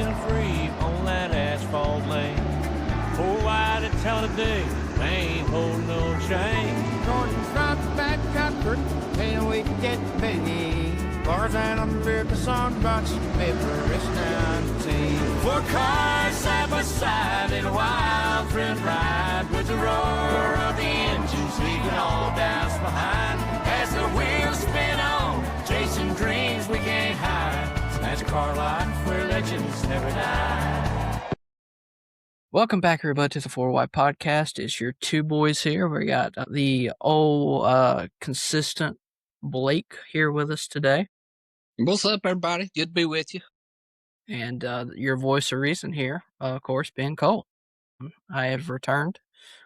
running free on that asphalt lane. 4 wide at Talladega, they ain't holding no chain. Gordon's right back Cuthbert, and we get Biggie. Bars and America songbox, Everest 19. 4 cars side by side in a wild friend ride, with the roar of the engines leaving all doubts behind. As the wheels spin on, chasing dreams we can't hide. NASCAR life where legends never die. Welcome back, everybody, to the 4Y Podcast. It's your two boys here. We got the old consistent Blake here with us today. What's up, everybody? Good to be with you. And your voice of reason here, of course, being Cole. I have returned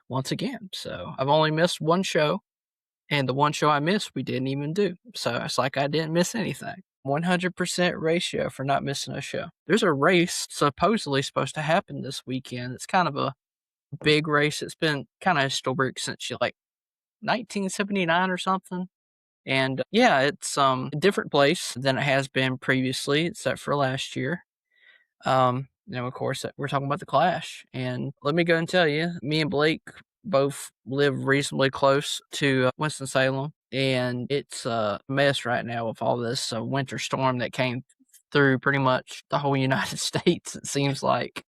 once again. So I've only missed one show, and the one show I missed, we didn't even do. So it's like I didn't miss anything. 100% ratio for not missing a show. There's a race supposedly supposed to happen this weekend. It's kind of a big race. It's been kind of historic since like 1979 or something. And yeah, it's a different place than it has been previously, except for last year. Of course, we're talking about the Clash. And let me go and tell you, me and Blake both live reasonably close to Winston-Salem. And it's a mess right now with all this winter storm that came through pretty much the whole United States, it seems like.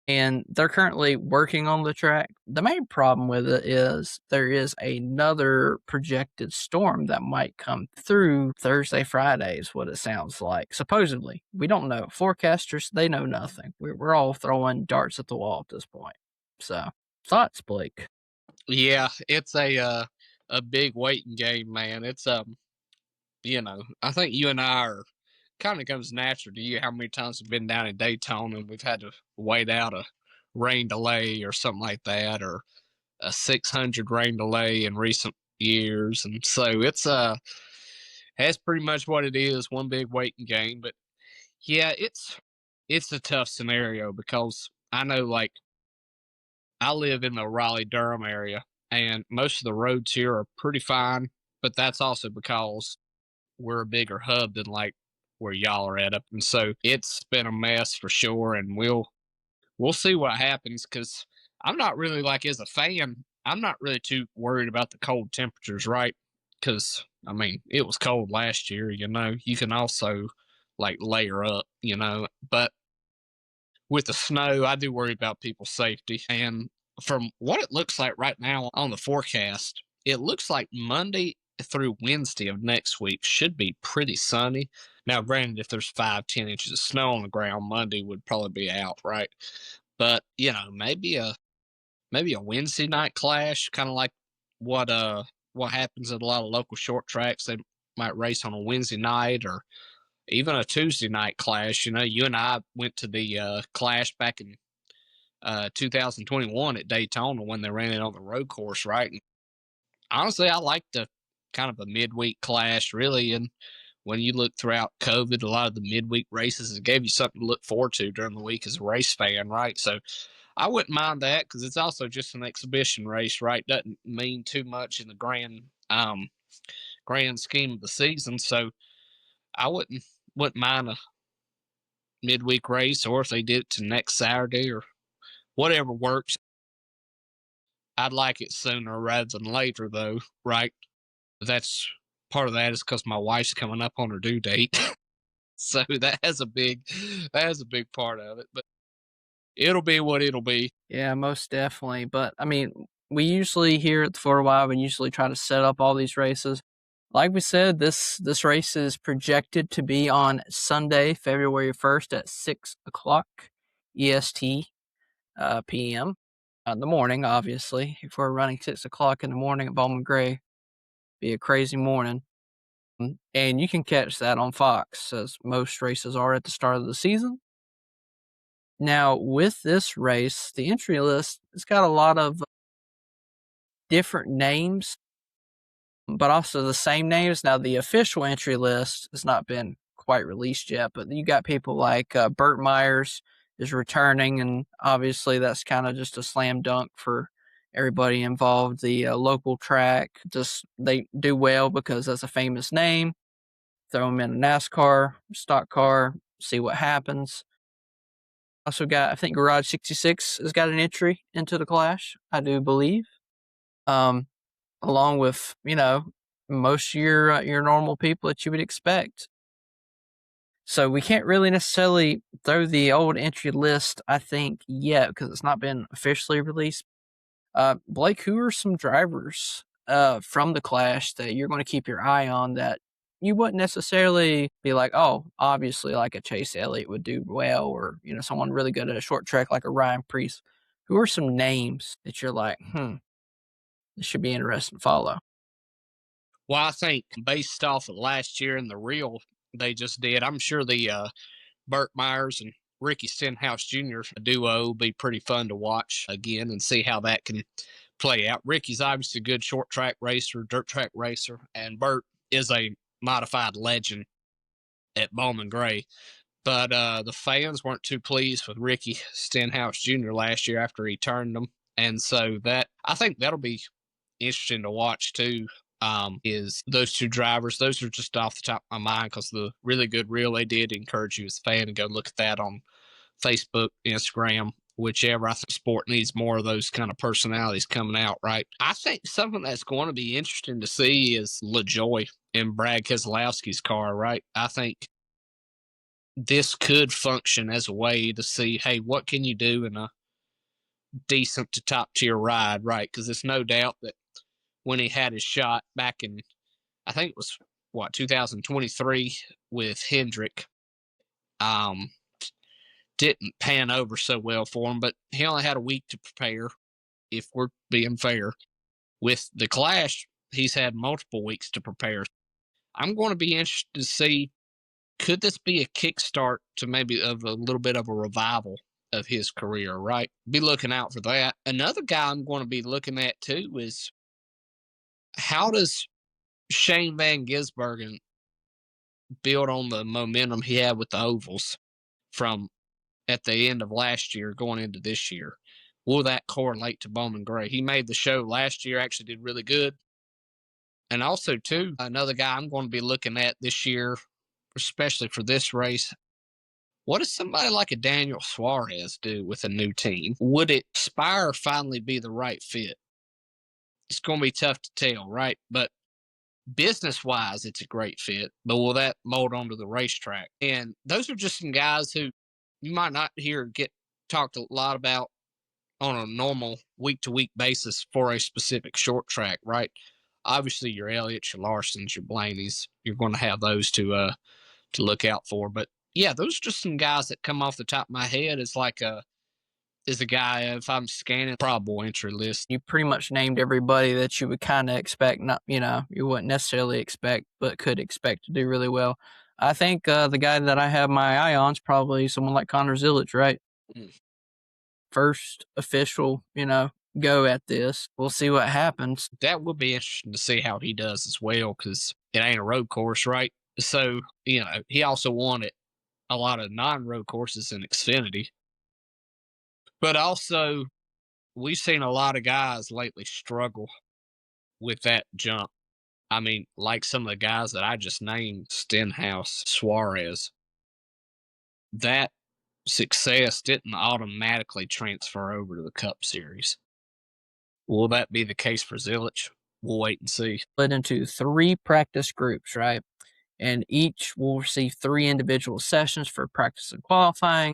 And they're currently working on the track. The main problem with it is there is another projected storm that might come through Thursday, Friday is what it sounds like. Supposedly. We don't know. Forecasters, they know nothing. We're all throwing darts at the wall at this point. So, thoughts, Blake? Yeah, it's a big waiting game, man. It's I think you and I are kind of comes natural to you how many times we've been down in Daytona and we've had to wait out a rain delay or something like that, or a 600 rain delay in recent years. And so it's that's pretty much what it is, one big waiting game. But yeah, it's a tough scenario because I know, like, I live in the Raleigh-Durham area, and most of the roads here are pretty fine, but that's also because we're a bigger hub than like where y'all are at up. And so it's been a mess for sure, and we'll see what happens, because I'm not really, like, as a fan, I'm not really too worried about the cold temperatures, right? Because, I mean, it was cold last year, you can also, like, layer up, but with the snow, I do worry about people's safety. And from what it looks like right now on the forecast, it looks like Monday through Wednesday of next week should be pretty sunny. Now, granted, if there's 5-10 inches of snow on the ground, Monday would probably be out, right? But, maybe a Wednesday night clash, kind of like what happens at a lot of local short tracks. They might race on a Wednesday night, or even a Tuesday night clash. You and I went to the Clash back in 2021 at Daytona when they ran it on the road course, right? And honestly, I like the kind of a midweek clash, really. And when you look throughout COVID, a lot of the midweek races, it gave you something to look forward to during the week as a race fan, right? So I wouldn't mind that, because it's also just an exhibition race, right? Doesn't mean too much in the grand scheme of the season. So I wouldn't mind a midweek race, or if they did it to next Saturday or whatever works. I'd like it sooner rather than later, though, right? That's part of that is because my wife's coming up on her due date. So that has a big part of it, but it'll be what it'll be. Yeah, most definitely. But I mean, we usually here at the 4Y, we usually try to set up all these races. Like we said, this race is projected to be on Sunday, February 1st at 6 o'clock EST p.m. In the morning, obviously. If we're running 6 o'clock in the morning at Bowman Gray, be a crazy morning. And you can catch that on Fox, as most races are at the start of the season. Now, with this race, the entry list has got a lot of different names, but also the same names. Now, the official entry list has not been quite released yet, but you got people like Burt Myers is returning, and obviously that's kind of just a slam dunk for everybody involved. The local track, just they do well because that's a famous name. Throw them in a NASCAR stock car, see what happens. Also got, I think Garage 66 has got an entry into the Clash, I do believe. Along with, most of your normal people that you would expect. So we can't really necessarily throw the old entry list, I think, yet, because it's not been officially released. Blake, who are some drivers from the Clash that you're going to keep your eye on that you wouldn't necessarily be like, oh, obviously like a Chase Elliott would do well, or, someone really good at a short track like a Ryan Preece? Who are some names that you're like, this should be interesting to follow? Well, I think based off of last year and the reel they just did, I'm sure the Burt Myers and Ricky Stenhouse Jr. duo will be pretty fun to watch again and see how that can play out. Ricky's obviously a good short track racer, dirt track racer, and Burt is a modified legend at Bowman Gray. But the fans weren't too pleased with Ricky Stenhouse Jr. last year after he turned them. And so I think that'll be interesting to watch too. Is those two drivers. Those are just off the top of my mind because the really good reel they did. Encourage you as a fan to go look at that on Facebook, Instagram, whichever. I think sport needs more of those kind of personalities coming out, right? I think something that's going to be interesting to see is LaJoy in Brad Keselowski's car, right? I think this could function as a way to see, hey, what can you do in a decent to top tier ride, right? Because it's no doubt that when he had his shot back in, I think it was 2023 with Hendrick, didn't pan over so well for him, but he only had a week to prepare, if we're being fair. With the Clash, he's had multiple weeks to prepare. I'm going to be interested to see, could this be a kickstart to maybe of a little bit of a revival of his career, right? Be looking out for that. Another guy I'm going to be looking at too is, how does Shane Van Gisbergen build on the momentum he had with the ovals from at the end of last year going into this year? Will that correlate to Bowman Gray? He made the show last year, actually did really good. And also, too, another guy I'm going to be looking at this year, especially for this race, what does somebody like a Daniel Suarez do with a new team? Would it Spire finally be the right fit? It's going to be tough to tell, right? But business-wise, it's a great fit. But will that mold onto the racetrack? And those are just some guys who you might not hear get talked a lot about on a normal week-to-week basis for a specific short track, right? Obviously, your Elliott's, your Larsons, your Blaney's, you're going to have those to look out for. But yeah, those are just some guys that come off the top of my head as like a guy, if I'm scanning probable entry list. You pretty much named everybody that you would kind of expect, not, you wouldn't necessarily expect, but could expect to do really well. I think the guy that I have my eye on is probably someone like Connor Zilic, right? First official, go at this. We'll see what happens. That will be interesting to see how he does as well, because it ain't a road course, right? So, he also won at a lot of non-road courses in Xfinity. But also, we've seen a lot of guys lately struggle with that jump. I mean, like some of the guys that I just named, Stenhouse, Suarez, that success didn't automatically transfer over to the Cup Series. Will that be the case for Zilic? We'll wait and see. Split into 3 practice groups, right? And each will receive 3 individual sessions for practice and qualifying.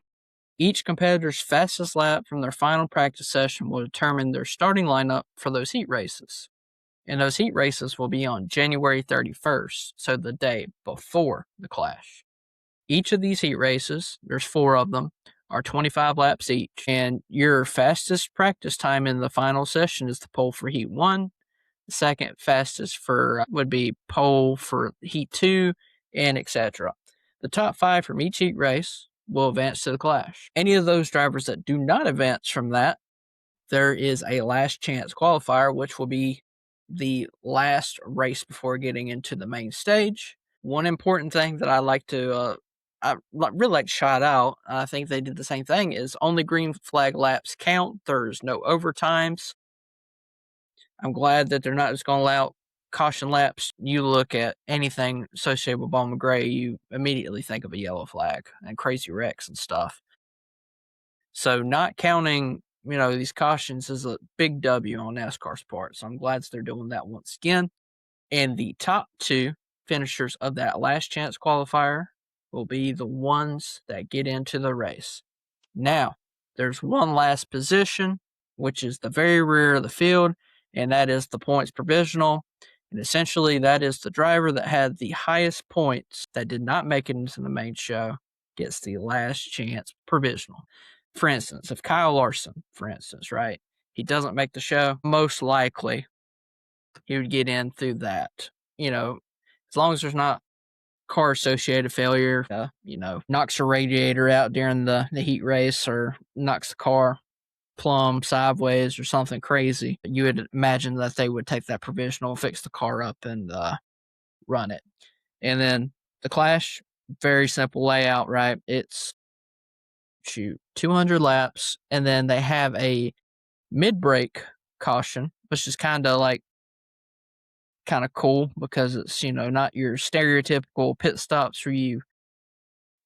Each competitor's fastest lap from their final practice session will determine their starting lineup for those heat races. And those heat races will be on January 31st, so the day before the Clash. Each of these heat races, there's 4 of them, are 25 laps each. And your fastest practice time in the final session is the pole for Heat 1. The second fastest would be pole for Heat 2, and etc. The top 5 from each heat race will advance to the Clash. Any of those drivers that do not advance from that, there is a last chance qualifier, which will be the last race before getting into the main stage. One important thing that I really like to shout out, I think they did the same thing, is only green flag laps count. There's no overtimes. I'm glad that they're not just going to allow caution laps, you look at anything associated with Bowman Gray, you immediately think of a yellow flag and crazy wrecks and stuff. So not counting, these cautions is a big W on NASCAR's part. So I'm glad they're doing that once again. And the top 2 finishers of that last chance qualifier will be the ones that get into the race. Now, there's one last position, which is the very rear of the field, and that is the points provisional. And essentially, that is the driver that had the highest points that did not make it into the main show gets the last chance provisional. For instance, if Kyle Larson, right, he doesn't make the show, most likely he would get in through that. As long as there's not car associated failure, knocks a radiator out during the heat race or knocks the car plumb sideways or something crazy, you would imagine that they would take that provisional, fix the car up, and run it. And then the Clash, very simple layout, right? It's 200 laps, and then they have a mid-break caution, which is kind of cool because it's, not your stereotypical pit stops where you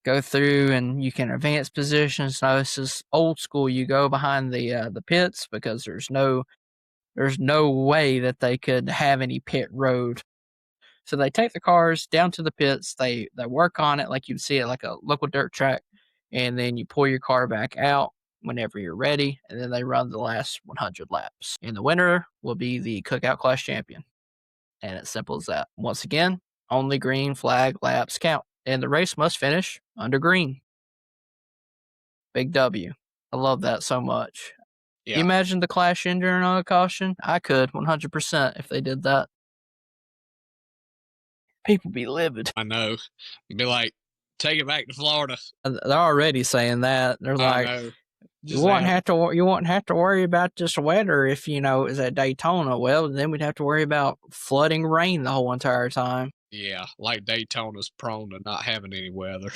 go through and you can advance positions. No, this is old school. You go behind the pits because there's no way that they could have any pit road. So they take the cars down to the pits, they work on it like you'd see it like a local dirt track, and then you pull your car back out whenever you're ready, and then they run the last 100 laps. And the winner will be the Cookout Clash champion. And it's simple as that. Once again, only green flag laps count, and the race must finish under green. Big W. I love that so much. Yeah. You imagine the Clash ending on a caution? I could 100% if they did that. People be livid. I know. Be like, take it back to Florida. They're already saying that. They're like, you wouldn't have to worry about this weather if it was at Daytona. Well, then we'd have to worry about flooding rain the whole entire time. Yeah, like Daytona's prone to not having any weather.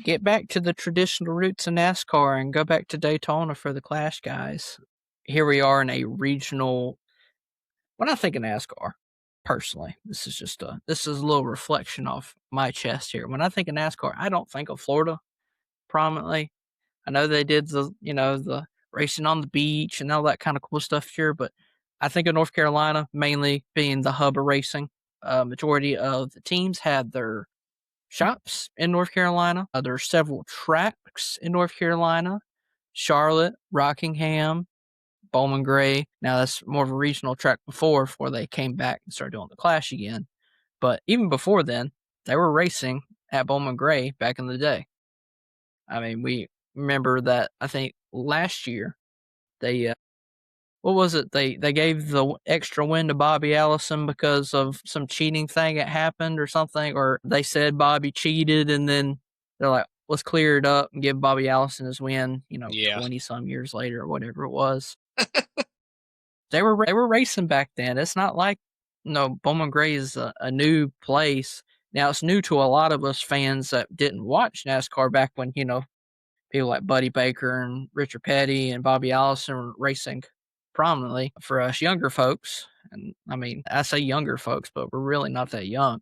Get back to the traditional roots of NASCAR and go back to Daytona for the Clash, guys. Here we are in a regional. When I think of NASCAR, personally, this is a little reflection off my chest here. When I think of NASCAR, I don't think of Florida prominently. I know they did the racing on the beach and all that kind of cool stuff here, but I think of North Carolina mainly being the hub of racing. Majority of the teams had their shops in North Carolina. There are several tracks in North Carolina: Charlotte, Rockingham, Bowman Gray. Now that's more of a regional track before they came back and started doing the Clash again. But even before then, they were racing at Bowman Gray back in the day. I mean, we remember that. I think last year they what was it? They gave the extra win to Bobby Allison because of some cheating thing that happened or something, or they said Bobby cheated, and then they're like, let's clear it up and give Bobby Allison his win. 20 some years later or whatever it was. They were racing back then. It's not like Bowman Gray is a new place. Now it's new to a lot of us fans that didn't watch NASCAR back when people like Buddy Baker and Richard Petty and Bobby Allison were racing prominently. For us younger folks, and I mean I say younger folks, but we're really not that young.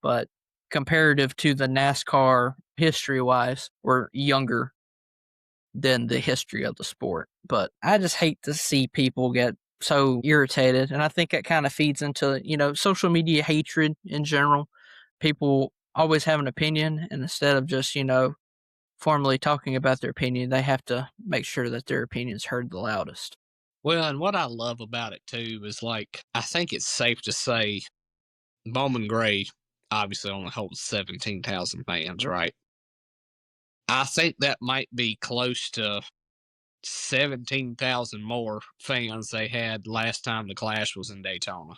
But comparative to the NASCAR history-wise, we're younger than the history of the sport. But I just hate to see people get so irritated, and I think it kind of feeds into social media hatred in general. People always have an opinion, and instead of just formally talking about their opinion, they have to make sure that their opinion is heard the loudest. Well, and what I love about it too is I think it's safe to say Bowman Gray obviously only holds 17,000 fans, right? I think that might be close to 17,000 more fans they had last time the Clash was in Daytona.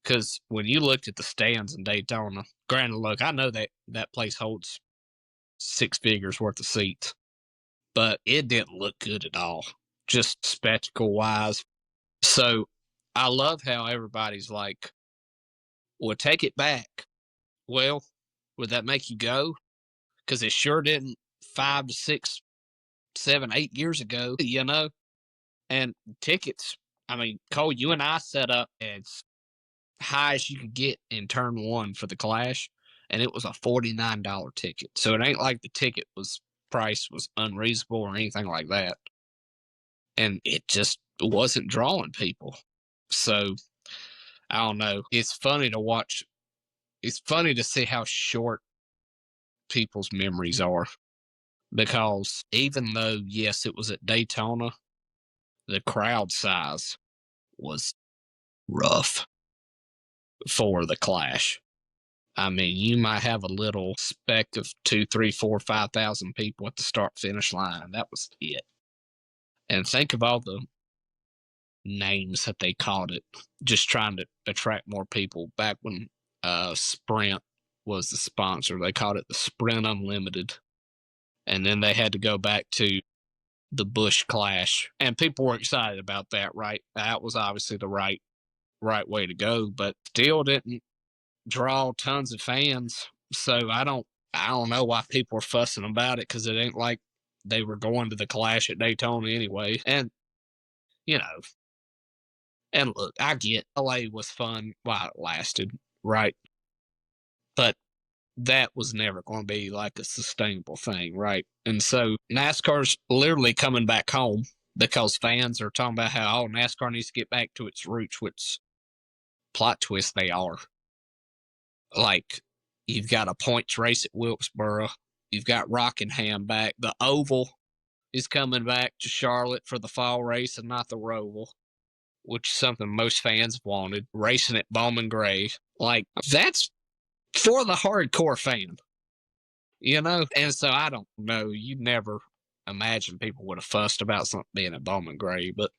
Because when you looked at the stands in Daytona, granted, look, I know that place holds 6 figures worth of seats, but it didn't look good at all, just spectacle wise. So I love how everybody's like, well, take it back. Well, would that make you go? Because it sure didn't 5 to 6, 7, 8 years ago, And tickets, I mean, Cole, you and I set up as highest you could get in turn one for the Clash, and it was a $49 ticket. So it ain't like the ticket was price was unreasonable or anything like that. And it just wasn't drawing people. So I don't know. It's funny to watch. It's funny to see how short people's memories are, because even though, yes, it was at Daytona, the crowd size was rough for the Clash. I mean, you might have a little speck of 2, 3, 4, 5,000 people at the start finish line, and that was it. And think of all the names that they called it, just trying to attract more people. Back when Sprint was the sponsor, they called it the Sprint Unlimited, and then they had to go back to the Busch Clash, and people were excited about that. Right, that was obviously the right way to go, but still didn't draw tons of fans. So I don't know why people are fussing about it, because it ain't like they were going to the Clash at Daytona anyway. And you know, and look, I get LA was fun while it lasted, right? But that was never going to be like a sustainable thing, right? And so NASCAR's literally coming back home because fans are talking about how, oh, NASCAR needs to get back to its roots, which plot twist they are. Like, you've got a points race at Wilkesboro. You've got Rockingham back. The Oval is coming back to Charlotte for the fall race and not the Roval, which is something most fans wanted. Racing at Bowman Gray. Like, that's for the hardcore fan, you know? And so I don't know. You never imagine people would have fussed about something being at Bowman Gray, but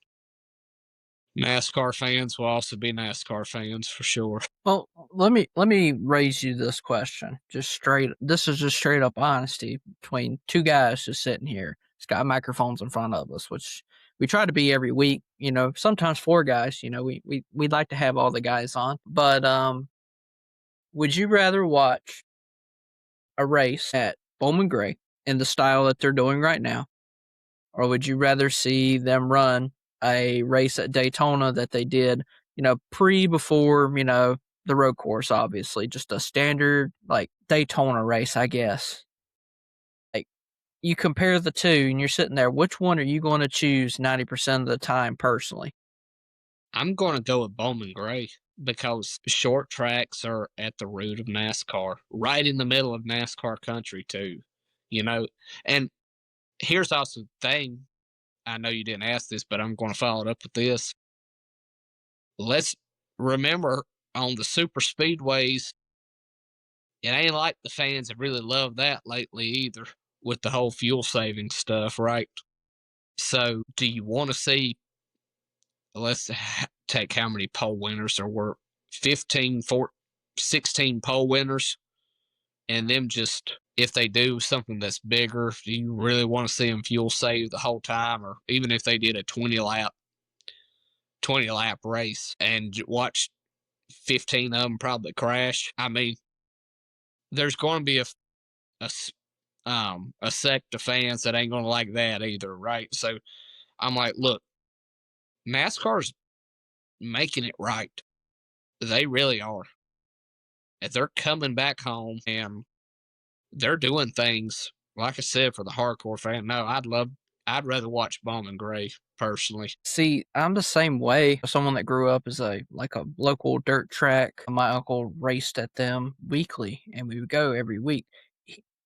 NASCAR fans will also be NASCAR fans for sure. Well, let me raise you this question. This is just straight up honesty between two guys just sitting here. It's got microphones in front of us, which we try to be every week. You know, sometimes four guys. You know, we'd like to have all the guys on, but would you rather watch a race at Bowman Gray in the style that they're doing right now, or would you rather see them run a race at Daytona that they did, you know, before, you know, the road course, obviously, just a standard like Daytona race, I guess. Like, you compare the two and you're sitting there, which one are you going to choose 90% of the time personally? I'm going to go with Bowman Gray because short tracks are at the root of NASCAR, right in the middle of NASCAR country, too. You know, and here's also the thing. I know you didn't ask this, but I'm going to follow it up with this. Let's remember, on the super speedways, it ain't like the fans have really loved that lately either, with the whole fuel saving stuff, right? So, do you want to see, let's take how many pole winners there were, 15, 16 pole winners, and them just, if they do something that's bigger, do you really want to see them fuel save the whole time? Or even if they did a 20 lap race and watch 15 of them probably crash. I mean, there's going to be a sect of fans that ain't going to like that either, right? So I'm like, look, NASCAR's making it right. They really are. And they're coming back home and they're doing things, like I said, for the hardcore fan. No, I'd rather watch Bowman Gray personally. See, I'm the same way. Someone that grew up as a local dirt track. My uncle raced at them weekly, and we would go every week.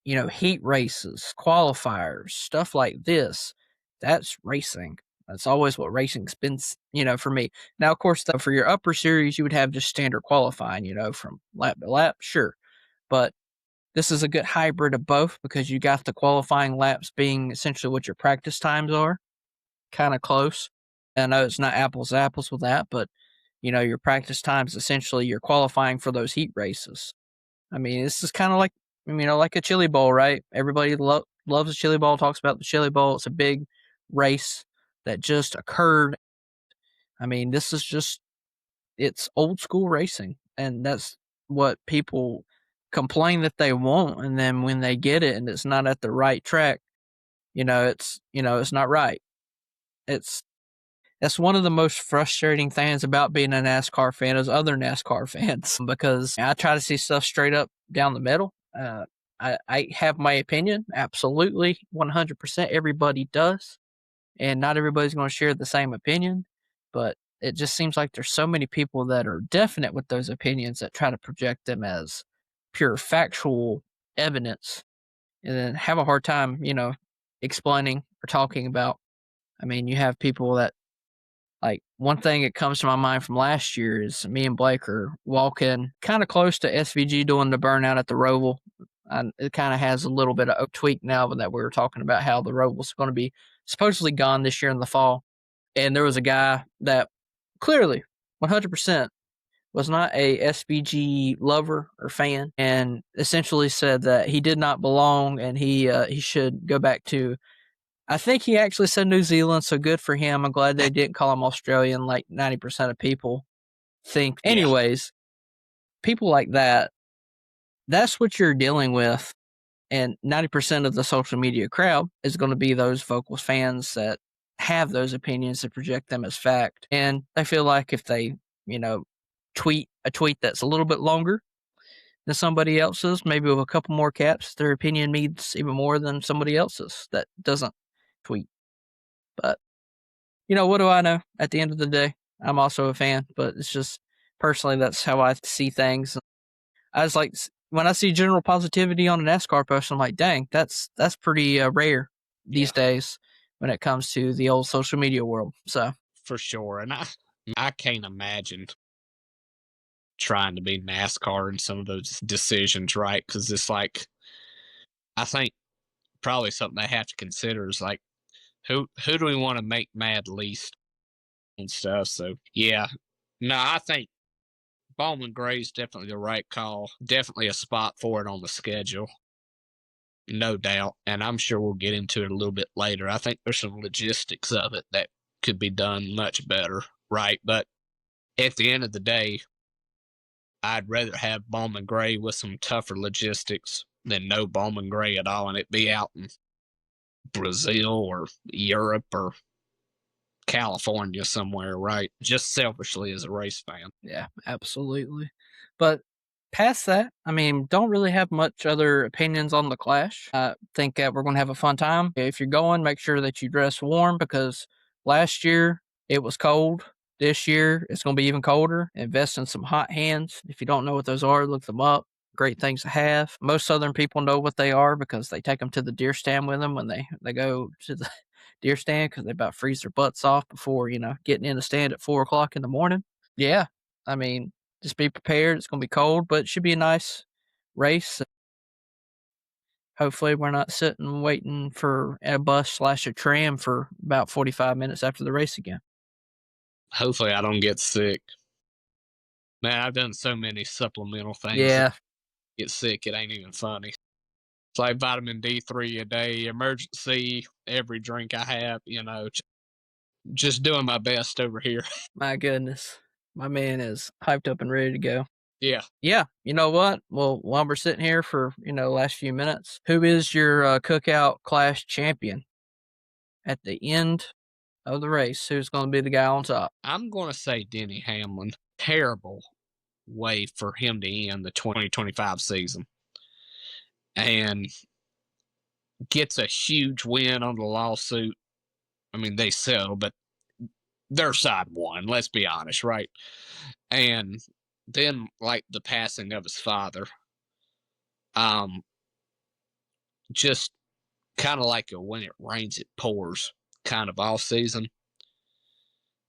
You know, heat races, qualifiers, stuff like this. That's racing. That's always what racing's been, you know, for me. Now, of course, for your upper series, you would have just standard qualifying, you know, from lap to lap, sure. But this is a good hybrid of both, because you got the qualifying laps being essentially what your practice times are, kind of close. I know it's not apples to apples with that, but you know, your practice times essentially you're qualifying for those heat races. I mean, this is kind of like, you know, like a chili bowl, right? Everybody loves the chili bowl, talks about the chili bowl. It's a big race that just occurred. I mean, this is just, it's old school racing, and that's what people complain that they want. And then when they get it and it's not at the right track, it's not right. It's That's one of the most frustrating things about being a NASCAR fan is other NASCAR fans because I try to see stuff straight up down the middle. I have my opinion, absolutely, 100%. Everybody does, and not everybody's going to share the same opinion, but it just seems like there's so many people that are definite with those opinions that try to project them as pure factual evidence and then have a hard time, explaining or talking about. I mean, you have people that, like, one thing that comes to my mind from last year is me and Blake are walking kind of close to SVG doing the burnout at the Roval. And it kind of has a little bit of a tweak now, but that we were talking about how the Roval's going to be supposedly gone this year in the fall. And there was a guy that clearly 100% was not a SVG lover or fan, and essentially said that he did not belong and he should go back to. I think he actually said New Zealand, so good for him. I'm glad they didn't call him Australian like 90% of people think. Yeah. Anyways, people like that, that's what you're dealing with. And 90% of the social media crowd is going to be those Vocals fans that have those opinions that project them as fact. And they feel like if they, tweet a tweet that's a little bit longer than somebody else's, maybe with a couple more caps, their opinion means even more than somebody else's that doesn't tweet. But, what do I know? At the end of the day, I'm also a fan, but it's just personally, that's how I see things. I was like, when I see general positivity on a NASCAR post, I'm like, dang, that's pretty rare these days when it comes to the old social media world. So for sure. And I can't imagine trying to be NASCAR in some of those decisions, right? Because it's like, I think probably something they have to consider is like, who do we want to make mad least and stuff. So yeah, no, I think Bowman Gray is definitely the right call. Definitely a spot for it on the schedule, no doubt. And I'm sure we'll get into it a little bit later. I think there's some logistics of it that could be done much better, right? But at the end of the day, I'd rather have Bowman Gray with some tougher logistics than no Bowman Gray at all, and it be out in Brazil or Europe or California somewhere, right? Just selfishly as a race fan. yeah, absolutely. But past that, I mean, don't really have much other opinions on the Clash. I think that we're going to have a fun time. If you're going, make sure that you dress warm because last year it was cold. This year it's going to be even colder. Invest in some hot hands. If you don't know what those are, look them up. Great things to have. Most Southern people know what they are because they take them to the deer stand with them when they go to the deer stand because they about freeze their butts off before, getting in the stand at 4 o'clock in the morning. Yeah. I mean, just be prepared. It's going to be cold, but it should be a nice race. Hopefully, we're not sitting waiting for a bus/a tram for about 45 minutes after the race again. Hopefully, I don't get sick. Man, I've done so many supplemental things. Yeah. Get sick, it ain't even funny. It's like vitamin D3 a day, emergency, every drink I have, just doing my best over here. My goodness. My man is hyped up and ready to go. Yeah. Yeah. You know what? Well, while we're sitting here for, last few minutes, who is your Cookout Clash champion at the end of the race? Who's going to be the guy on top? I'm going to say Denny Hamlin. Terrible way for him to end the 2025 season. And gets a huge win on the lawsuit. I mean, they settled, but their side won, let's be honest, right? And then, like, the passing of his father, just kind of like a when it rains, it pours kind of off season.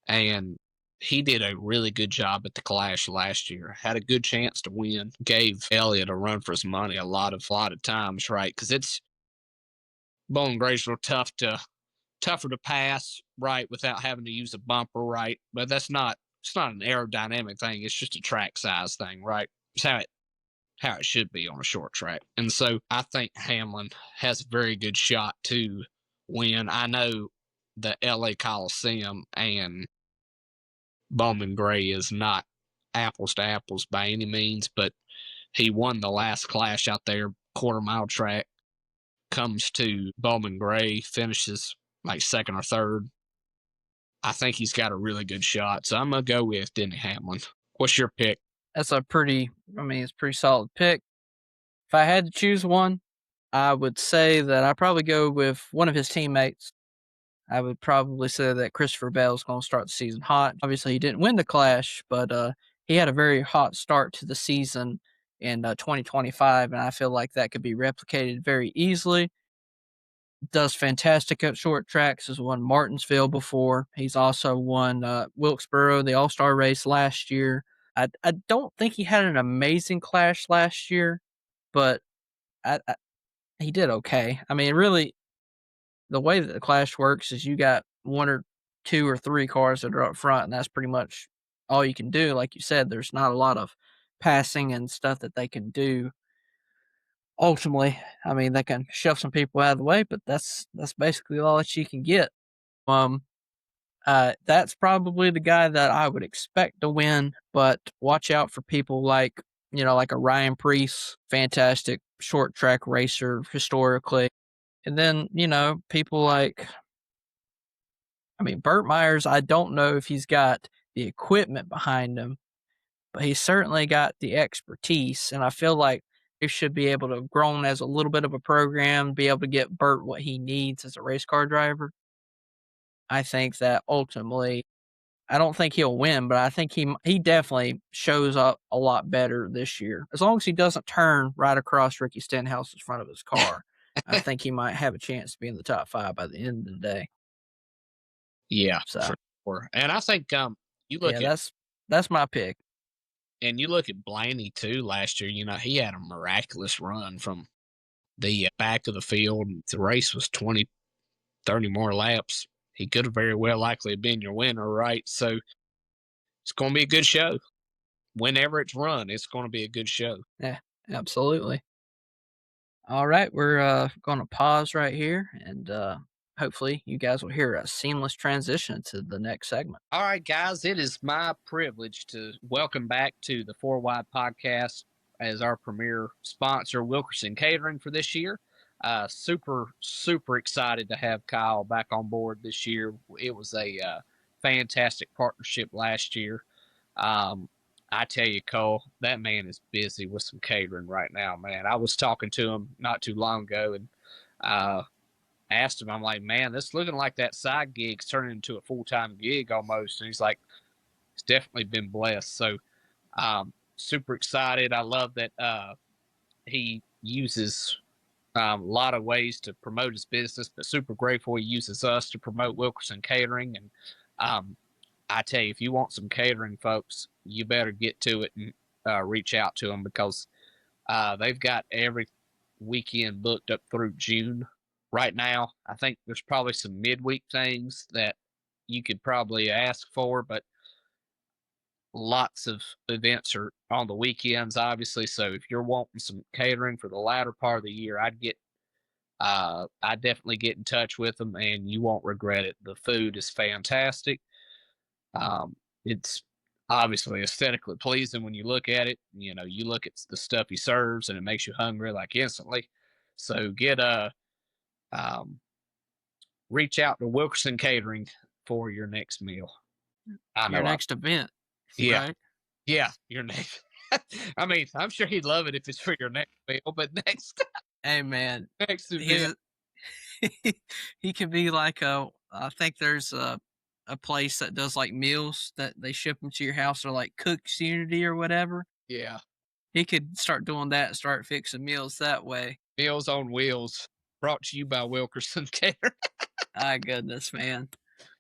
And he did a really good job at the Clash last year. Had a good chance to win. Gave Elliott a run for his money a lot of times, right? Because it's Bowman Gray's real tougher to pass, right, without having to use a bumper, right? But it's not an aerodynamic thing. It's just a track size thing, right? It's how it should be on a short track. And so I think Hamlin has a very good shot to win. I know the LA Coliseum and Bowman Gray is not apples to apples by any means, but he won the last Clash out there, quarter-mile track, comes to Bowman Gray, finishes like second or third. I think he's got a really good shot. So I'm gonna go with Denny Hamlin. What's your pick? That's a pretty, I mean, it's a pretty solid pick. If I had to choose one, I would say that I probably go with one of his teammates. I would probably say that Christopher Bell's going to start the season hot. Obviously, he didn't win the Clash, but he had a very hot start to the season in 2025, and I feel like that could be replicated very easily. Does fantastic at short tracks. Has won Martinsville before. He's also won Wilkesboro, the All-Star race last year. I don't think he had an amazing Clash last year, but he did okay. I mean, really, the way that the Clash works is you got one or two or three cars that are up front, and that's pretty much all you can do. Like you said, there's not a lot of passing and stuff that they can do. Ultimately, I mean, they can shove some people out of the way, but that's basically all that you can get. That's probably the guy that I would expect to win, but watch out for people like, like a Ryan Preece, fantastic short track racer historically. And then, people like, I mean, Burt Myers, I don't know if he's got the equipment behind him, but he's certainly got the expertise. And I feel like they should be able to have grown as a little bit of a program, be able to get Burt what he needs as a race car driver. I think that ultimately, I don't think he'll win, but I think he definitely shows up a lot better this year. As long as he doesn't turn right across Ricky Stenhouse's front of his car, I think he might have a chance to be in the top 5 by the end of the day. Yeah, So, for sure. And I think you look yeah, at that's my pick. and you look at Blaney too last year, he had a miraculous run from the back of the field. The race was 20, 30 more laps. He could have very well likely been your winner, right? So it's going to be a good show. Whenever it's run, it's going to be a good show. Yeah, absolutely. All right, we're going to pause right here, and hopefully you guys will hear a seamless transition to the next segment. All right, guys, it is my privilege to welcome back to the Four Wide Podcast as our premier sponsor, Wilkerson Catering, for this year. Super excited to have Kyle back on board this year. It was a fantastic partnership last year. I tell you, Cole, that man is busy with some catering right now, man. I was talking to him not too long ago and asked him, I'm like, man, this is looking like that side gig's turning into a full-time gig almost. And he's like, it's definitely been blessed. So super excited. I love that he uses a lot of ways to promote his business, but super grateful he uses us to promote Wilkerson Catering. And I tell you, if you want some catering, folks, you better get to it and reach out to them, because they've got every weekend booked up through June. Right now, I think there's probably some midweek things that you could probably ask for, but lots of events are on the weekends, obviously. So if you're wanting some catering for the latter part of the year, I'd definitely get in touch with them, and you won't regret it. The food is fantastic. It's obviously aesthetically pleasing when you look at it. You look at the stuff he serves, and it makes you hungry like instantly. So reach out to Wilkerson Catering for your next meal. Your next event. Yeah. Right? Yeah, your next. I mean, I'm sure he'd love it if it's for your next meal, but next Hey, man. event. He could be like I think there's a place that does like meals that they ship them to your house, or like Cook's Unity or whatever. Yeah. He could start doing that and start fixing meals that way. Meals on Wheels, brought to you by Wilkerson Catering. My goodness, man.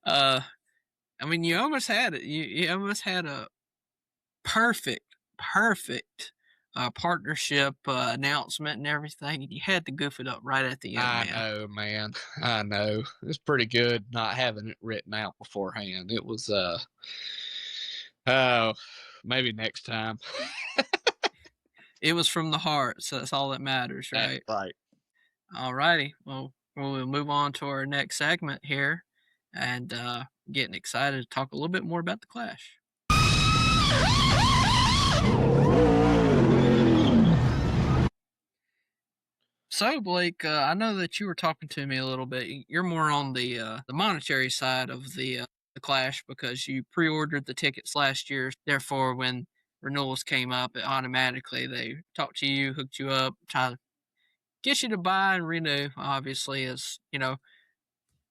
I mean, you almost had it. You almost had a perfect partnership announcement and everything, and you had to goof it up right at the end. I know, man. I know. It's pretty good not having it written out beforehand. It was maybe next time. It was from the heart, so that's all that matters, right? That's right. All righty. Well, we'll move on to our next segment here, and getting excited to talk a little bit more about the Clash. So, Blake, I know that you were talking to me a little bit. You're more on the monetary side of the the Clash because you pre-ordered the tickets last year. Therefore, when renewals came up, it automatically they talked to you, hooked you up, try to get you to buy and renew. Obviously, as you know,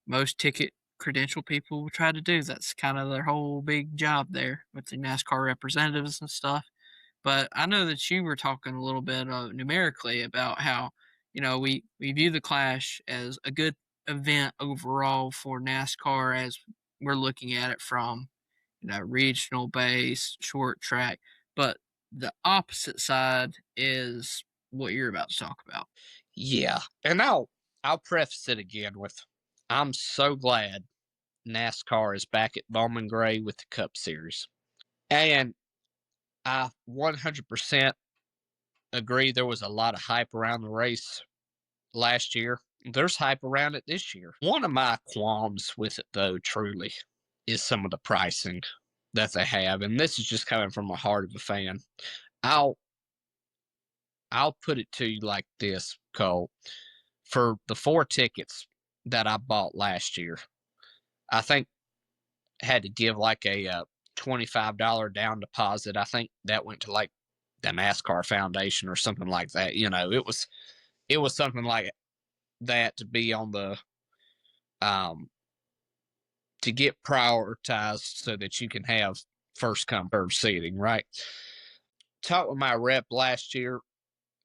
most ticket credential people will try to do. That's kind of their whole big job there with the NASCAR representatives and stuff. But I know that you were talking a little bit numerically about how, we view the Clash as a good event overall for NASCAR as we're looking at it from, regional base, short track. But the opposite side is what you're about to talk about. Yeah, and I'll preface it again with, I'm so glad NASCAR is back at Bowman Gray with the Cup Series, and I 100% agree. There was a lot of hype around the race last year. There's hype around it this year. One of my qualms with it, though, truly, is some of the pricing that they have, and this is just coming from the heart of a fan. I'll I'll put it to you like this, Cole. For the 4 tickets that I bought last year, I think had to give like a $25 down deposit. I think that went to like the NASCAR Foundation or something like that. It was something like that to be on the to get prioritized so that you can have first come first seating, right? Talked with my rep last year.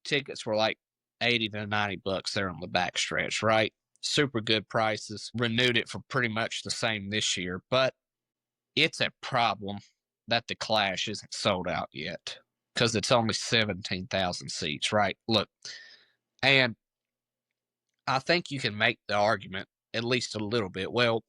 Tickets were like 80 to 90 bucks there on the backstretch, right? Super good prices. Renewed it for pretty much the same this year, but it's a problem that the Clash isn't sold out yet because it's only 17,000 seats, right? Look, and I think you can make the argument at least a little bit. Well,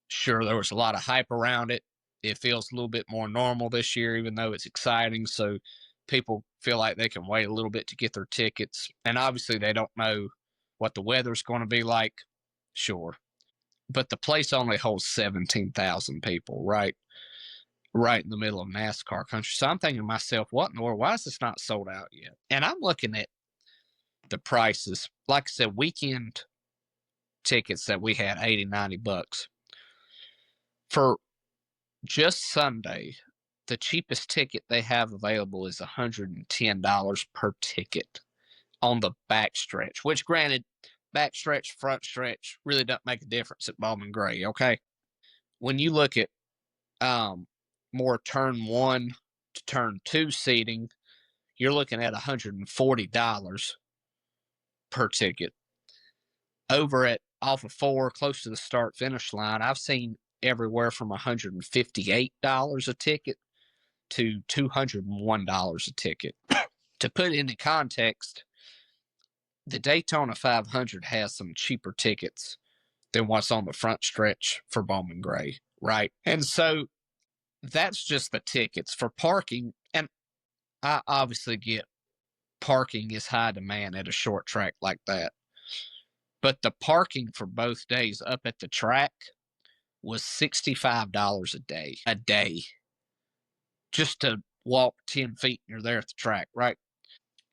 sure, there was a lot of hype around it. It feels a little bit more normal this year, even though it's exciting. So people feel like they can wait a little bit to get their tickets. And obviously, they don't know what the weather's going to be like. Sure. But the place only holds 17,000 people, right? Right in the middle of NASCAR country. So I'm thinking to myself, what in the world? Why is this not sold out yet? And I'm looking at the prices. Like I said, weekend tickets that we had 80, 90 bucks. For just Sunday, the cheapest ticket they have available is $110 per ticket on the backstretch, which granted, backstretch, front stretch really doesn't make a difference at Bowman Gray, okay? When you look at more turn 1 to turn 2 seating, you're looking at $140 per ticket. Over at off of 4, close to the start finish line, I've seen everywhere from $158 a ticket to $201 a ticket. To put it into context, the Daytona 500 has some cheaper tickets than what's on the front stretch for Bowman Gray, right? And so that's just the tickets for parking. And I obviously get parking is high demand at a short track like that. But the parking for both days up at the track was $65 a day, just to walk 10 feet and you're there at the track, right?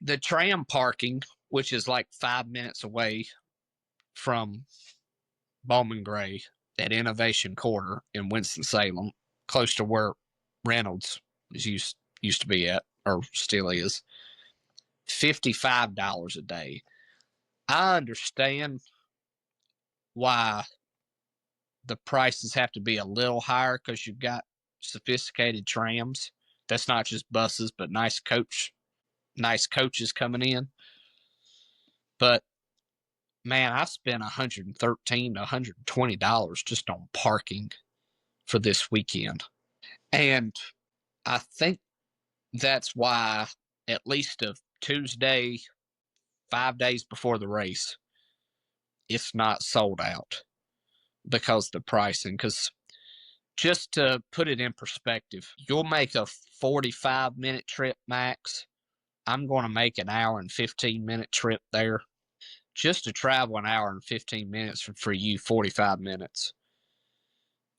The tram parking, which is like 5 minutes away from Bowman Gray at Innovation Quarter in Winston-Salem, close to where Reynolds used to be at, or still is, $55 a day. I understand why the prices have to be a little higher because you've got sophisticated trams. That's not just buses, but nice coaches coming in. But man, I spent $113 to $120 just on parking for this weekend. And I think that's why at least a Tuesday, 5 days before the race, it's not sold out because the pricing. Because just to put it in perspective, you'll make a 45-minute trip max. I'm going to make an hour and 15-minute trip there. Just to travel an hour and 15 minutes for you, 45 minutes.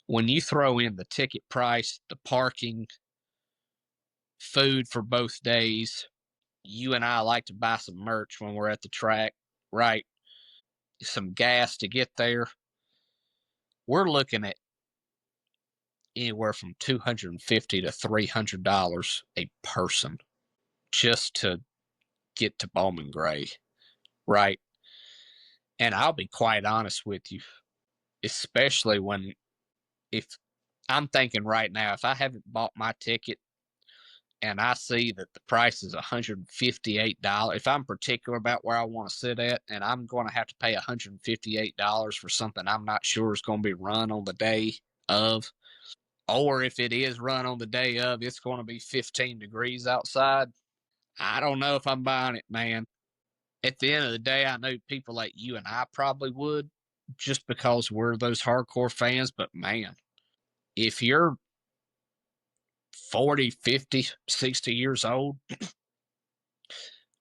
When you throw in the ticket price, the parking, food for both days, you and I like to buy some merch when we're at the track, right? Some gas to get there. We're looking at anywhere from $250 to $300 a person just to get to Bowman Gray, right? And I'll be quite honest with you, especially if I'm thinking right now, if I haven't bought my ticket and I see that the price is $158, if I'm particular about where I want to sit at and I'm going to have to pay $158 for something I'm not sure is going to be run on the day of, or if it is run on the day of, it's going to be 15 degrees outside. I don't know if I'm buying it, man. At the end of the day, I know people like you and I probably would just because we're those hardcore fans. But man, if you're 40, 50, 60 years old,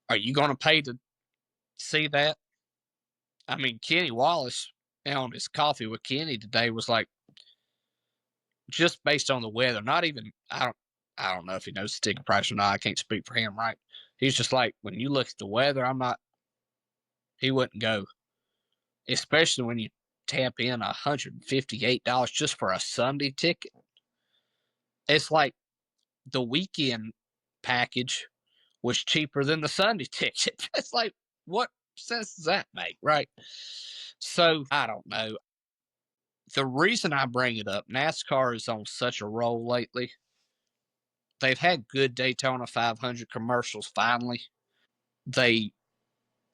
are you going to pay to see that? I mean, Kenny Wallace on his coffee with Kenny today was like, just based on the weather, not even, I don't know if he knows the ticket price or not. I can't speak for him, right? He's just like, when you look at the weather, he wouldn't go, especially when you tap in $158 just for a Sunday ticket. It's like the weekend package was cheaper than the Sunday ticket. It's like, what sense does that make, right? So I don't know. The reason I bring it up, NASCAR is on such a roll lately. They've had good Daytona 500 commercials finally. They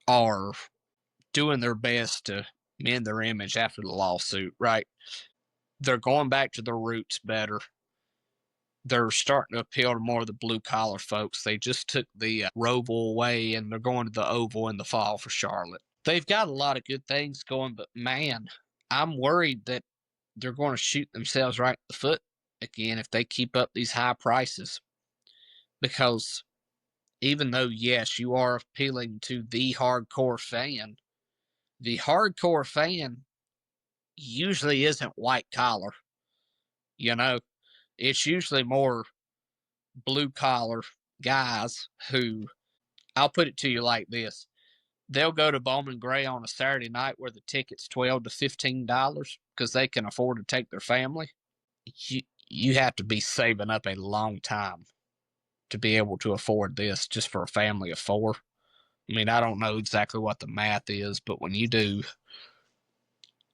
are doing their best to mend their image after the lawsuit, right? They're going back to their roots better. They're starting to appeal to more of the blue collar folks. They just took the Roval away and they're going to the Oval in the fall for Charlotte. They've got a lot of good things going, but man, I'm worried that they're going to shoot themselves right in the foot again if they keep up these high prices. Because even though, yes, you are appealing to the hardcore fan usually isn't white collar. You know, it's usually more blue collar guys who, I'll put it to you like this. They'll go to Bowman Gray on a Saturday night where the ticket's $12 to $15 because they can afford to take their family. You have to be saving up a long time to be able to afford this just for a family of four. I mean, I don't know exactly what the math is, but when you do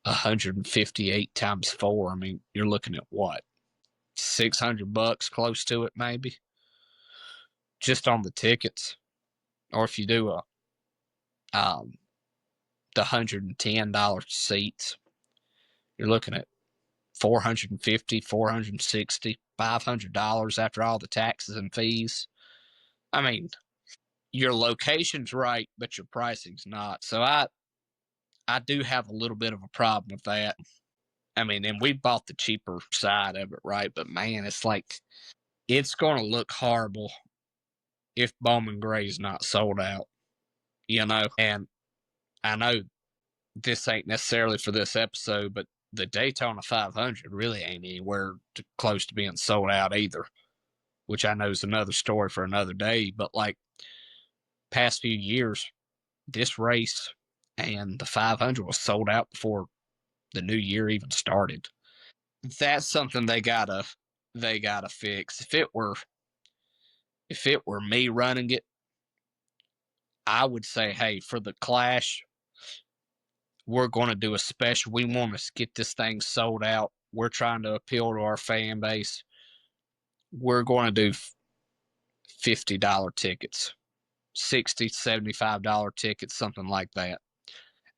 158 times 4, I mean, you're looking at what? $600 close to it, maybe, just on the tickets. Or if you do the $110 seats, you're looking at $450, $460, $500 after all the taxes and fees. I mean, your location's right, but your pricing's not. So I do have a little bit of a problem with that. I mean, and we bought the cheaper side of it, right? But man, it's like, it's going to look horrible if Bowman Gray's not sold out, you know? And I know this ain't necessarily for this episode, but the Daytona 500 really ain't anywhere close to being sold out either, which I know is another story for another day. But like, past few years, this race and the 500 was sold out before the new year even started. That's something they gotta fix. If it were me running it, I would say, hey, for the Clash, we're going to do a special. We want to get this thing sold out. We're trying to appeal to our fan base. We're going to do $50 tickets, $60, $75 tickets, something like that.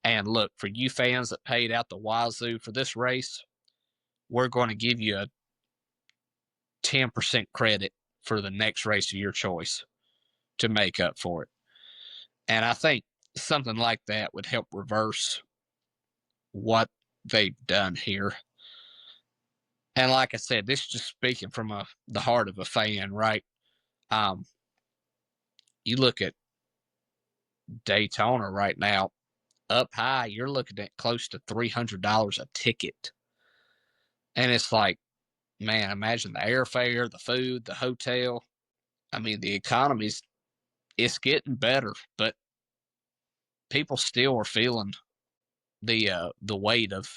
And look, for you fans that paid out the wazoo for this race, we're going to give you a 10% credit for the next race of your choice to make up for it. And I think something like that would help reverse what they've done here. And like I said, this is just speaking from the heart of a fan, right? You look at Daytona right now, up high, you're looking at close to $300 a ticket. And it's like, man, imagine the airfare, the food, the hotel. I mean, the economy's, it's getting better, but people still are feeling the weight of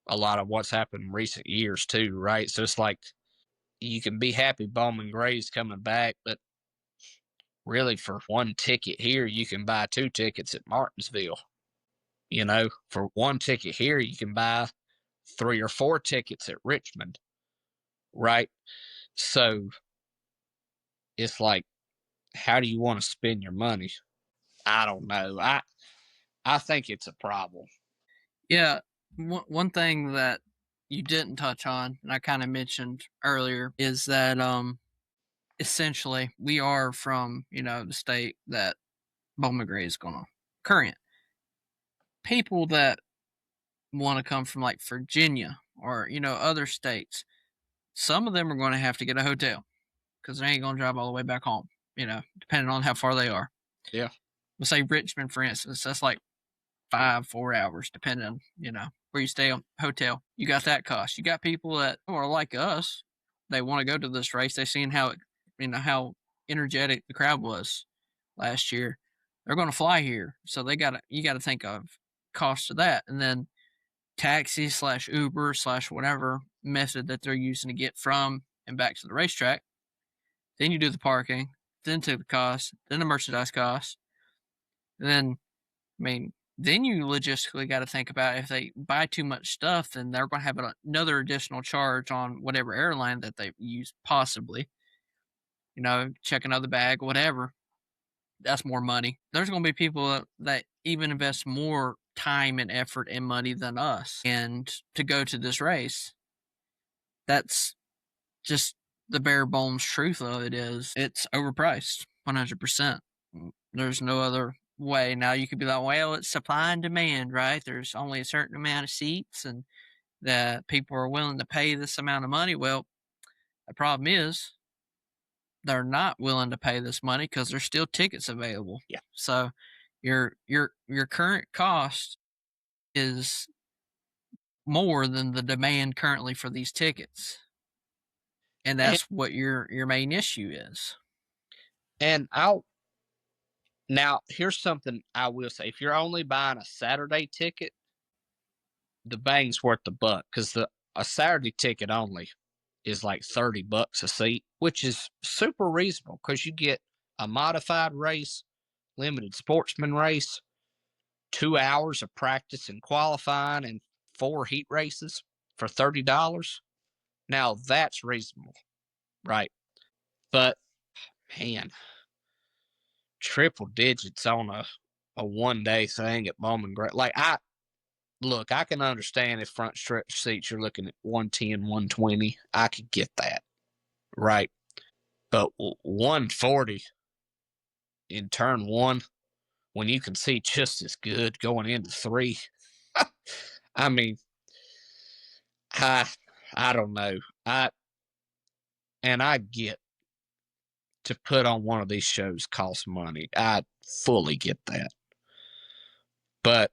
a lot of what's happened in recent years too, right? So it's like, you can be happy Bowman Gray's coming back, but really for one ticket here, you can buy 2 tickets at Martinsville. You know, for one ticket here, you can buy 3 or 4 tickets at Richmond, right? So it's like, how do you want to spend your money? I don't know. I think it's a problem. Yeah, one thing that you didn't touch on, and I kind of mentioned earlier, is that essentially we are from the state that Bowman Gray is going to current. People that want to come from like Virginia or other states, some of them are going to have to get a hotel because they ain't going to drive all the way back home. Depending on how far they are. Yeah. We'll say Richmond, for instance, that's like 4 hours, depending on where you stay on hotel. You got that cost. You got people that are like us. They want to go to this race. They seen how energetic the crowd was last year. They're going to fly here, so you got to think of cost of that, and then taxi / Uber / whatever method that they're using to get from and back to the racetrack. Then you do the parking, then to the cost, then the merchandise cost, and then then you logistically got to think about if they buy too much stuff, then they're going to have another additional charge on whatever airline that they use, possibly. Check another bag, whatever. That's more money. There's going to be people that even invest more time and effort and money than us. And to go to this race, that's just the bare bones truth of it is it's overpriced 100%. There's no other way. Now you could be like, well, it's supply and demand, right? There's only a certain amount of seats and that people are willing to pay this amount of money. Well, the problem is they're not willing to pay this money because there's still tickets available. Yeah. So your current cost is more than the demand currently for these tickets. And that's what your main issue is. And now here's something I will say. If you're only buying a Saturday ticket, the bang's worth the buck because a Saturday ticket only is like $30 a seat, which is super reasonable because you get a modified race, limited sportsman race, 2 hours of practice and qualifying, and 4 heat races for $30. Now that's reasonable, right? But man, triple digits on a 1-day thing at Bowman Gray. Like I can understand if front stretch seats you're looking at 110, 120. I could get that, right? But 140 in turn 1 when you can see just as good going into 3. I mean, I don't know. I get to put on one of these shows costs money. I fully get that. But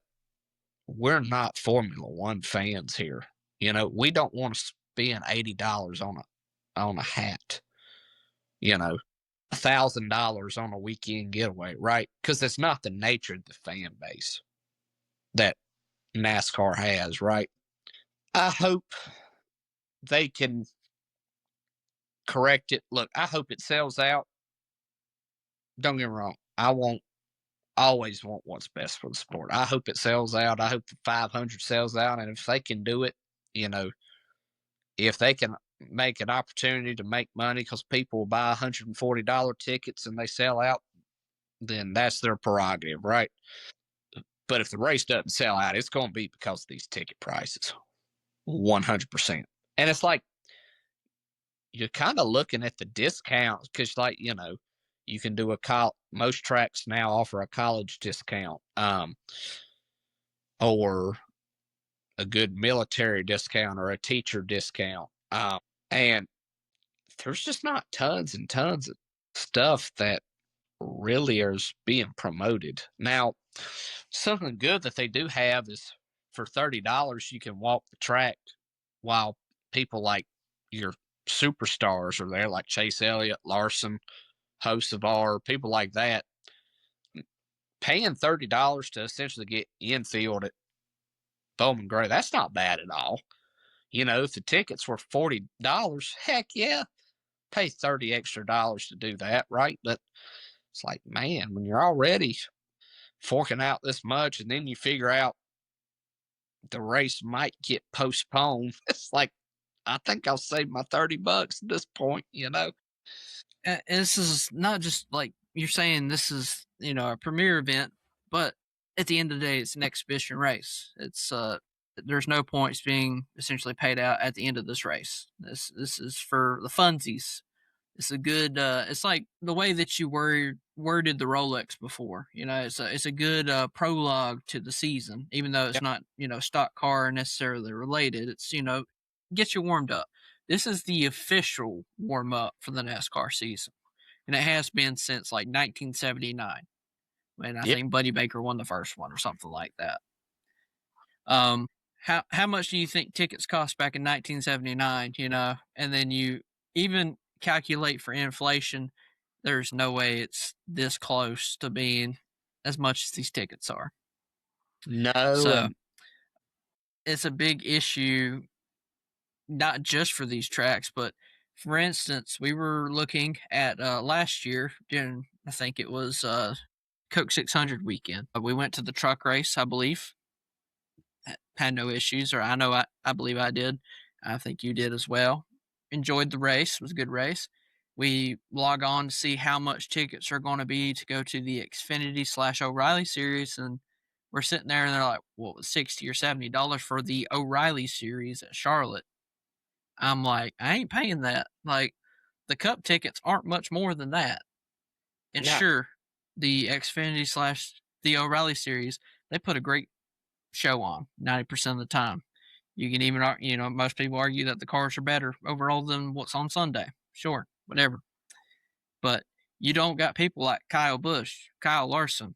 we're not Formula One fans here. We don't want to spend $80 on a hat. $1,000 on a weekend getaway, right? Because it's not the nature of the fan base that NASCAR has, right? I hope they can correct it. Look, I hope it sells out. Don't get me wrong. Always want what's best for the sport. I hope it sells out. I hope the 500 sells out. And if they can do it, if they can make an opportunity to make money because people will buy $140 tickets and they sell out, then that's their prerogative, right? But if the race doesn't sell out, it's going to be because of these ticket prices, 100%. And it's like you're kind of looking at the discounts because, you can do most tracks now offer a college discount, or a good military discount or a teacher discount. And there's just not tons and tons of stuff that really is being promoted. Now, something good that they do have is for $30, you can walk the track while people like your superstars are there, like Chase Elliott, Larson, Hocevar, people like that. Paying $30 to essentially get infield at Bowman Gray, that's not bad at all. If the tickets were $40, heck yeah, pay $30 extra to do that, right? But it's like, man, when you're already forking out this much and then you figure out the race might get postponed, it's like, I think I'll save my $30 at this point, you know? And this is not just like you're saying this is, a premier event, but at the end of the day, it's an exhibition race. It's there's no points being essentially paid out at the end of this race. This is for the funsies. It's a good. It's like the way that you worded the Rolex before. It's a good prologue to the season, even though it's Yep. not stock car necessarily related. It's gets you warmed up. This is the official warm up for the NASCAR season, and it has been since like 1979 when I Yep. think Buddy Baker won the first one or something like that. How much do you think tickets cost back in 1979? And then you even calculate for inflation. There's no way it's this close to being as much as these tickets are. No, So it's a big issue, not just for these tracks, but for instance, we were looking at last year during, I think it was Coke 600 weekend. We went to the truck race, I believe. Had no issues, or I believe I did. I think you did as well. Enjoyed the race. It was a good race. We log on to see how much tickets are going to be to go to the Xfinity/O'Reilly series, and we're sitting there and they're like, "What was $60 or $70 for the O'Reilly series at Charlotte?" I'm like, I ain't paying that. Like, the Cup tickets aren't much more than that. And no. sure, the Xfinity/the O'Reilly series, they put a great show on 90% of the time. You can even, most people argue that the cars are better overall than what's on Sunday. Sure, whatever. But you don't got people like Kyle Busch, Kyle Larson,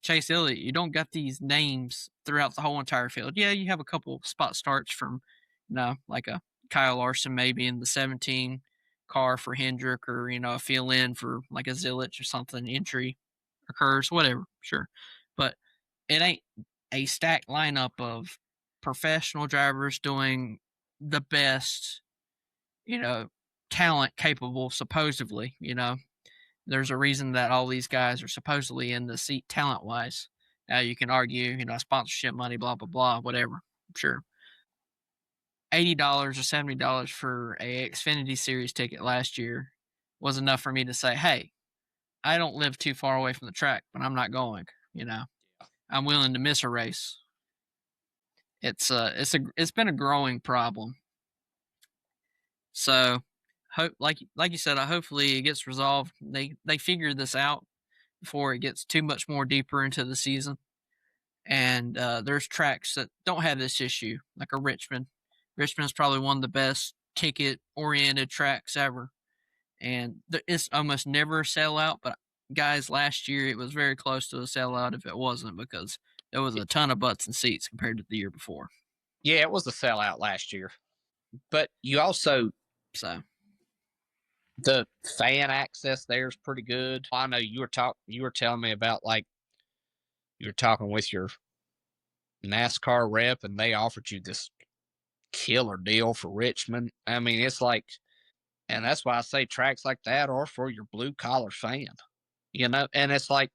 Chase Elliott. You don't got these names throughout the whole entire field. Yeah, you have a couple spot starts from, like a Kyle Larson maybe in the 17 car for Hendrick, or, a fill in for like a Zilich or something, entry occurs, whatever, sure. But it ain't a stacked lineup of professional drivers doing the best, talent capable, supposedly. There's a reason that all these guys are supposedly in the seat talent wise. Now you can argue, sponsorship money, blah, blah, blah, whatever. Sure. $80 or $70 for a Xfinity Series ticket last year was enough for me to say, hey, I don't live too far away from the track, but I'm not going, I'm willing to miss a race. It's been a growing problem. So, like you said, hopefully it gets resolved. They figure this out before it gets too much more deeper into the season. And there's tracks that don't have this issue, like a Richmond. Richmond's probably one of the best ticket-oriented tracks ever, and it's almost never a sellout. But guys, last year it was very close to a sellout if it wasn't, because there was a ton of butts and seats compared to the year before. Yeah, it was a sellout last year. But you also, the fan access there is pretty good. I know you were telling me about, like, you were talking with your NASCAR rep and they offered you this killer deal for Richmond. I mean, it's like, and that's why I say tracks like that are for your blue collar fan, and it's like,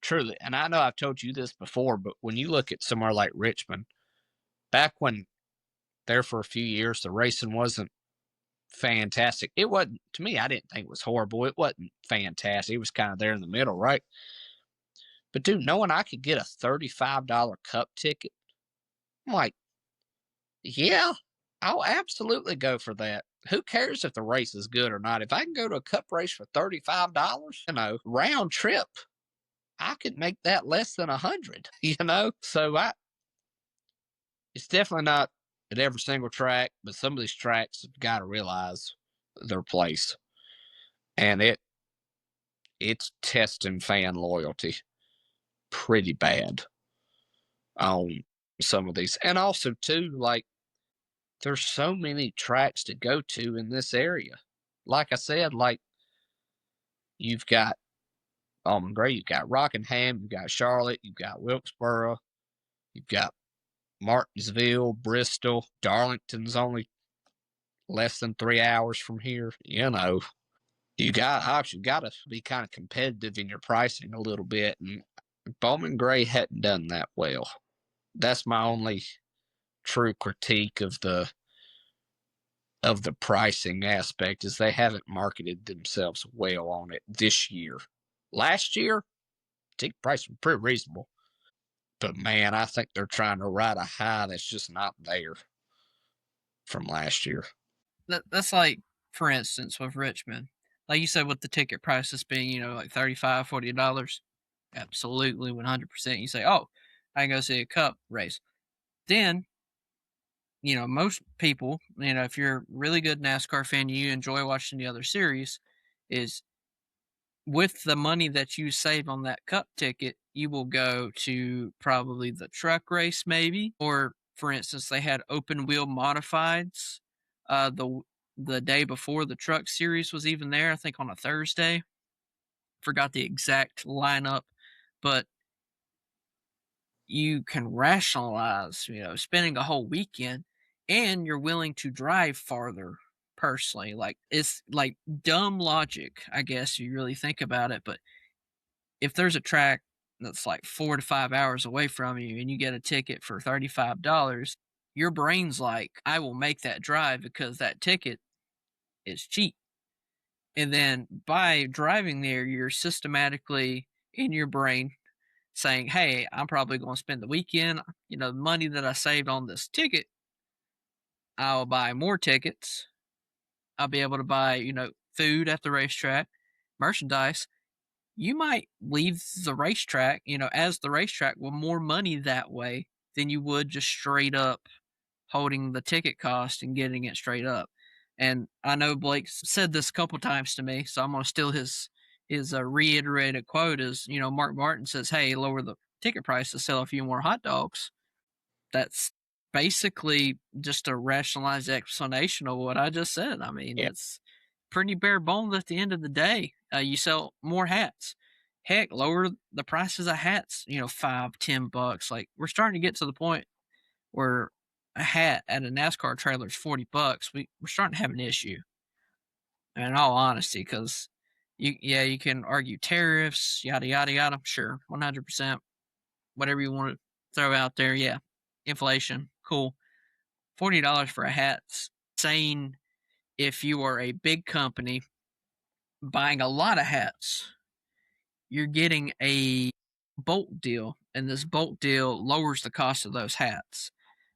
truly, and I know I've told you this before, but when you look at somewhere like Richmond, back when there for a few years, the racing wasn't fantastic. It wasn't, to me, I didn't think it was horrible. It wasn't fantastic. It was kind of there in the middle, right? But dude, knowing I could get a $35 Cup ticket, I'm like, yeah, I'll absolutely go for that. Who cares if the race is good or not? If I can go to a Cup race for $35, round trip, I could make that less than 100, So it's definitely not at every single track, but some of these tracks have got to realize their place. And it's testing fan loyalty pretty bad on some of these. And also too, like, there's so many tracks to go to in this area. Like I said, like, you've got Bowman Gray, you've got Rockingham, you've got Charlotte, you've got Wilkesboro, you've got Martinsville, Bristol, Darlington's only less than 3 hours from here. You gotta be kind of competitive in your pricing a little bit, and Bowman Gray hadn't done that well. That's my only true critique of the pricing aspect, is they haven't marketed themselves well on it this year. Last year, ticket price was pretty reasonable. But man, I think they're trying to ride a high that's just not there from last year. That's like, for instance, with Richmond, like you said, with the ticket prices being, like $35, $40, absolutely 100%. You say, oh, I can go see a cup race. Then, most people, if you're a really good NASCAR fan, you enjoy watching the other series, is with the money that you save on that cup ticket, you will go to probably the truck race, maybe, or for instance, they had open wheel modifieds the day before the truck series was even there. I think on a Thursday. Forgot the exact lineup, but you can rationalize, spending a whole weekend, and you're willing to drive farther personally. Like, it's like dumb logic, I guess, if you really think about it. But if there's a track that's like 4 to 5 hours away from you and you get a ticket for $35, your brain's like, I will make that drive because that ticket is cheap. And then by driving there, you're systematically in your brain saying, hey, I'm probably going to spend the weekend. The money that I saved on this ticket, I'll buy more tickets. I'll be able to buy, food at the racetrack, merchandise. You might leave the racetrack, as the racetrack, with more money that way than you would just straight up holding the ticket cost and getting it straight up. And I know Blake said this a couple times to me, so I'm going to steal his reiterated quote is, Mark Martin says, hey, lower the ticket price to sell a few more hot dogs. That's basically just a rationalized explanation of what I just said. I mean, It's pretty bare bones at the end of the day. You sell more hats. Heck, lower the prices of hats, $5-10. Like, we're starting to get to the point where a hat at a NASCAR trailer is $40. We're starting to have an issue. And in all honesty, because you can argue tariffs, yada yada yada. Sure, 100%. Whatever you want to throw out there, yeah. Inflation, cool. $40 for a hat's insane. If you are a big company buying a lot of hats, you're getting a bulk deal, and this bulk deal lowers the cost of those hats.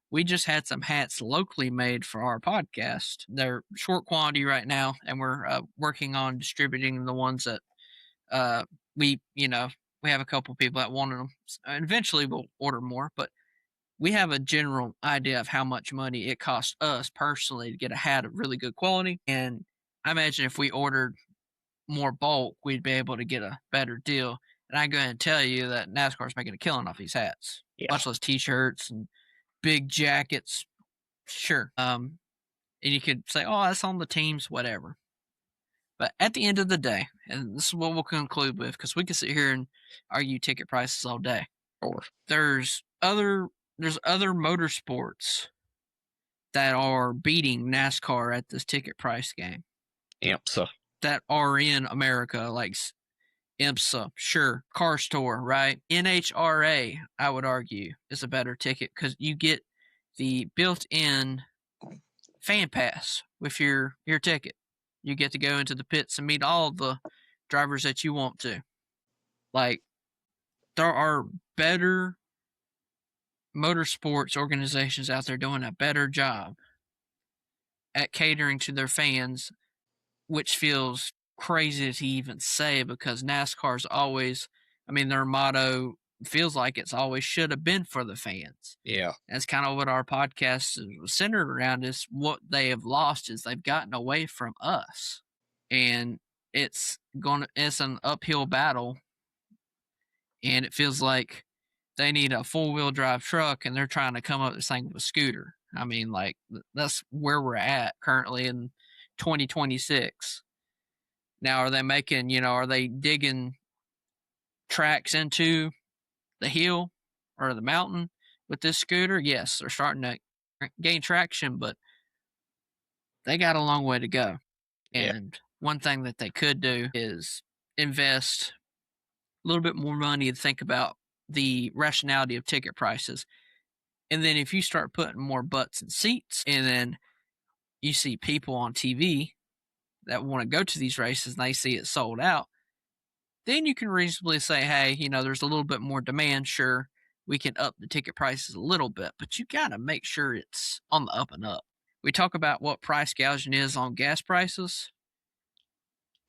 We just had some hats locally made for our podcast. They're short quantity right now, and we're working on distributing the ones that we have a couple people that wanted them. And eventually, we'll order more, but we have a general idea of how much money it costs us personally to get a hat of really good quality. And I imagine if we ordered more bulk, we'd be able to get a better deal. And I go ahead and tell you that NASCAR's making a killing off these hats, much less T-shirts and big jackets. Sure. And you could say, oh, that's on the teams, whatever. But at the end of the day, and this is what we'll conclude with, because we can sit here and argue ticket prices all day. Or There's other motorsports that are beating NASCAR at this ticket price game. IMSA. That are in America, like IMSA, sure. Car Store, right? NHRA, I would argue, is a better ticket because you get the built-in fan pass with your ticket. You get to go into the pits and meet all the drivers that you want to. Like, there are better motorsports organizations out there doing a better job at catering to their fans, which feels crazy to even say because NASCAR's always, their motto feels like it's always should have been for the fans. Yeah. That's kind of what our podcast is centered around, is what they have lost is they've gotten away from us. And it's an uphill battle. And it feels like they need a four-wheel drive truck and they're trying to come up with this thing with a scooter. That's where we're at currently in 2026. Now, are they digging tracks into the hill or the mountain with this scooter? Yes, they're starting to gain traction, but they got a long way to go. Yeah. And one thing that they could do is invest a little bit more money and think about the rationality of ticket prices. And then if you start putting more butts in seats, and then you see people on TV that want to go to these races and they see it sold out, then you can reasonably say, hey, there's a little bit more demand. Sure, we can up the ticket prices a little bit, but you got to make sure it's on the up and up. We talk about what price gouging is on gas prices.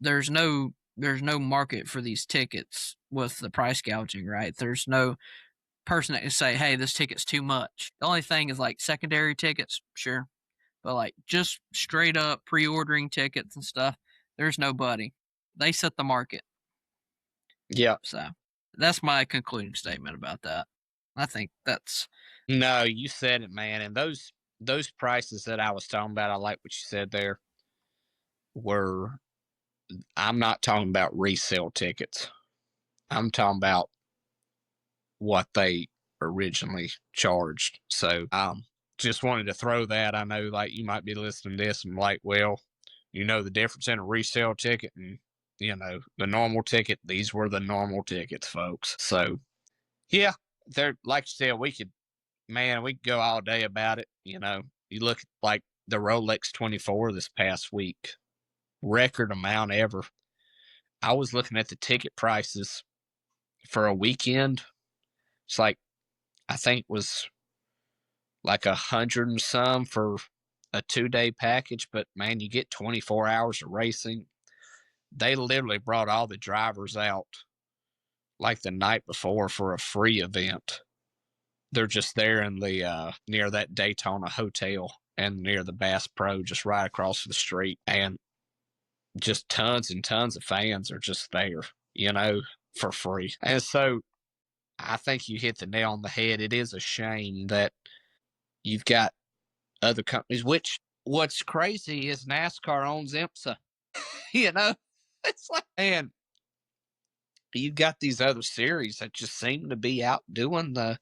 There's no market for these tickets with the price gouging, right? There's no person that can say, hey, this ticket's too much. The only thing is like secondary tickets, sure. But like just straight up pre-ordering tickets and stuff, there's nobody. They set the market. Yeah. So that's my concluding statement about that. I think that's No, you said it, man. And those prices that I was talking about, I like what you said there, were I'm not talking about resale tickets. I'm talking about what they originally charged. So just wanted to throw that. I know like you might be listening to this and like, well, you know the difference in a resale ticket and the normal ticket. These were the normal tickets, folks. So yeah, they're like you said, we could go all day about it. You look at like the Rolex 24 this past week, record amount ever. I was looking at the ticket prices for a weekend. It's like, I think it was like 100 and some for a 2-day package, but man, you get 24 hours of racing. They literally brought all the drivers out like the night before for a free event. They're just there in the near that Daytona hotel and near the Bass Pro, just right across the street. And just tons and tons of fans are just there, for free. And so I think you hit the nail on the head. It is a shame that you've got other companies, which what's crazy is NASCAR owns IMSA. It's like, man, you've got these other series that just seem to be outdoing the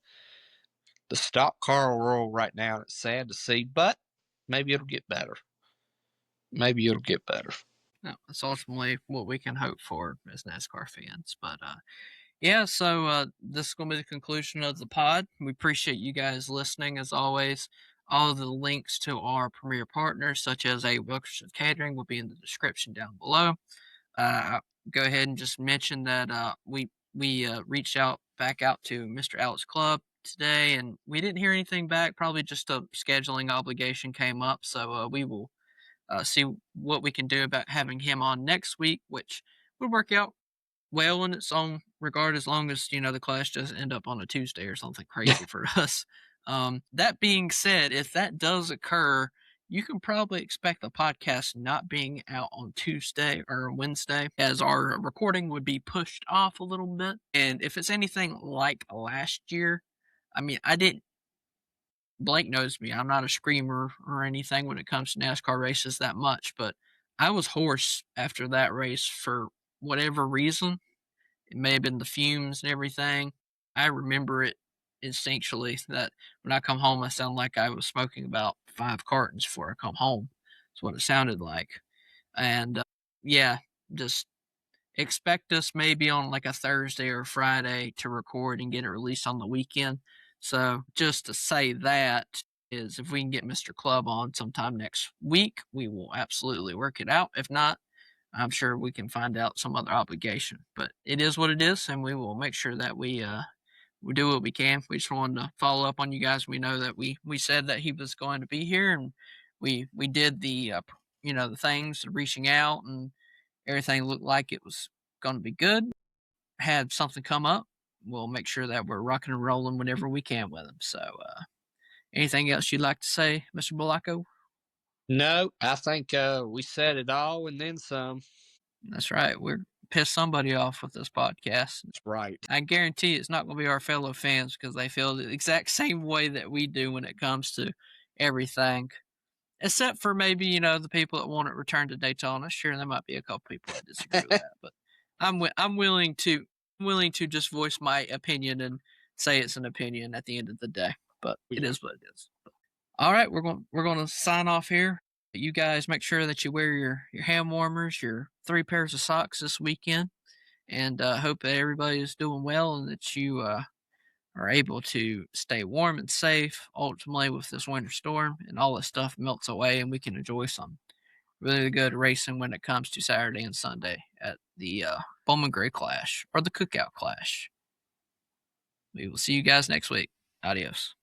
stock car world right now. It's sad to see, but maybe it'll get better. Maybe it'll get better. no, that's ultimately what we can hope for as NASCAR fans. But yeah, so this is going to be the conclusion of the pod. We appreciate you guys listening as always. All of the links to our premier partners, such as A. Wilkerson Catering, will be in the description down below. Go ahead and just mention that we reached back out to Mr. Alex Club today, and we didn't hear anything back. Probably just a scheduling obligation came up, so we will see what we can do about having him on next week, which would work out well in its own regard, as long as the Clash doesn't end up on a Tuesday or something crazy for us. That being said, if that does occur, you can probably expect the podcast not being out on Tuesday or Wednesday, as our recording would be pushed off a little bit. And if it's anything like last year, I mean, Blake knows me. I'm not a screamer or anything when it comes to NASCAR races that much, but I was hoarse after that race for whatever reason. It may have been the fumes and everything. I remember it instinctually that when I come home, I sound like I was smoking about 5 cartons before I come home. That's what it sounded like. And yeah, just expect us maybe on like a Thursday or Friday to record and get it released on the weekend. So just to say that is, if we can get Mr. Club on sometime next week, we will absolutely work it out. If not, I'm sure we can find out some other obligation. But it is what it is, and we will make sure that we do what we can. We just wanted to follow up on you guys. We know that we said that he was going to be here, and we did the the things, the reaching out, and everything looked like it was going to be good. Had something come up, we'll make sure that we're rocking and rolling whenever we can with him. So, anything else you'd like to say, Mr. Bulaco? No, I think we said it all and then some. That's right. We're pissed somebody off with this podcast. That's right. I guarantee it's not going to be our fellow fans, because they feel the exact same way that we do when it comes to everything. Except for maybe, the people that want it returned to Daytona. Sure, there might be a couple people that disagree with that, but I'm willing to just voice my opinion and say it's an opinion at the end of the day. But it is what it is. All right, we're going to sign off here. You guys make sure that you wear your hand warmers, your 3 pairs of socks this weekend, and hope that everybody is doing well and that you are able to stay warm and safe ultimately with this winter storm and all this stuff melts away and we can enjoy some really good racing when it comes to Saturday and Sunday at the Bowman Gray Clash or the Cookout Clash. We will see you guys next week. Adios.